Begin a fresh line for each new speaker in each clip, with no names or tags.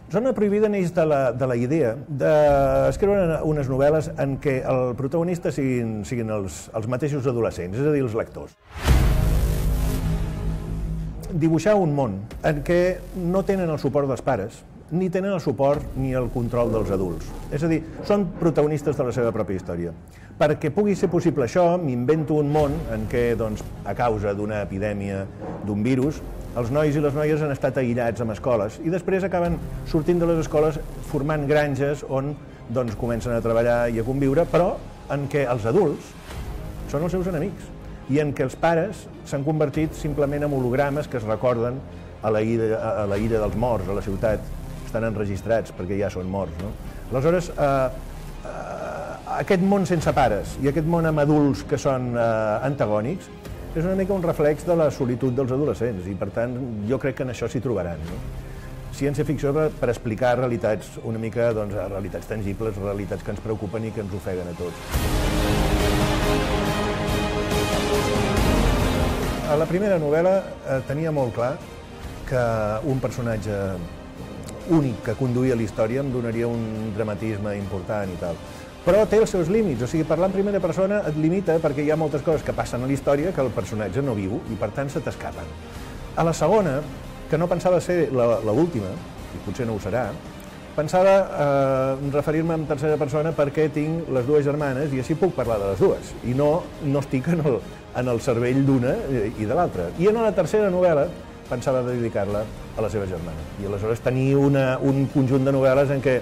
Zona Prohibida neix de la idea d'escriure unes novel·les en què el protagonista siguin els mateixos adolescents, és a dir, els lectors. Dibuixar un món en què no tenen el suport dels pares, ni tenen el suport ni el control dels adults. És a dir, són protagonistes de la seva pròpia història. Perquè pugui ser possible això, m'invento un món en què, a causa d'una epidèmia, d'un virus, els nois i les noies han estat aïllats en escoles i després acaben sortint de les escoles formant granges on comencen a treballar i a conviure, però en què els adults són els seus enemics i en què els pares s'han convertit simplement en hologrames que es recorden a la illa dels morts a la ciutat. Estan enregistrats perquè ja són morts, no? Aleshores, aquest món sense pares i aquest món amb adults que són antagònics és una mica un reflex de la solitud dels adolescents i, per tant, jo crec que en això s'hi trobaran, no? Ciència-ficció per explicar realitats una mica, realitats tangibles, realitats que ens preocupen i que ens ofeguen a tots. A la primera novel·la tenia molt clar que un personatge únic que conduïa la història em donaria un dramatisme important i tal. Però té els seus límits, o sigui, parlar en primera persona et limita perquè hi ha moltes coses que passen a la història que el personatge no viu i per tant se t'escapen. A la segona, que no pensava ser l'última, i potser no ho serà, pensava referir-me en tercera persona perquè tinc les dues germanes i així puc parlar de les dues i no estic en el cervell d'una i de l'altra. I en la tercera novel·la pensava dedicar-la a la seva germana i aleshores tenir un conjunt de novel·les en què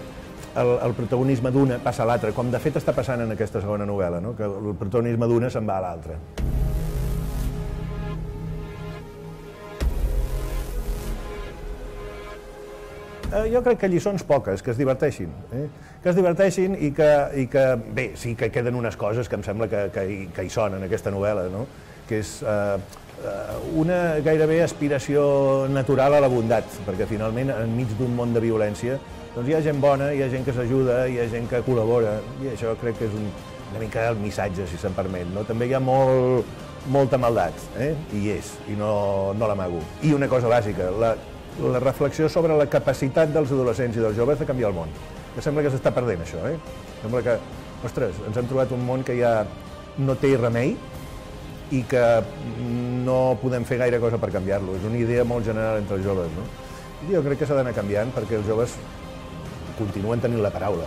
el protagonisme d'una passa a l'altra, com de fet està passant en aquesta segona novel·la, no? Que el protagonisme d'una se'n va a l'altra. Jo crec que lliçons poques, que es diverteixin. Que es diverteixin i que, bé, sí que queden unes coses que em sembla que hi són en aquesta novel·la, no? Que és una gairebé aspiració natural a la bondat, perquè finalment, enmig d'un món de violència, hi ha gent bona, hi ha gent que s'ajuda, hi ha gent que col·labora, i això crec que és una mica el missatge, si se'm permet, no? També hi ha molta maldat, i no l'amago. I una cosa bàsica, la reflexió sobre la capacitat dels adolescents i dels joves de canviar el món. Que sembla que s'està perdent, això, Sembla que, ostres, ens hem trobat un món que ja no té remei i que no podem fer gaire cosa per canviar-lo. És una idea molt general entre els joves, no? I jo crec que s'ha d'anar canviant perquè els joves continuen tenint la paraula,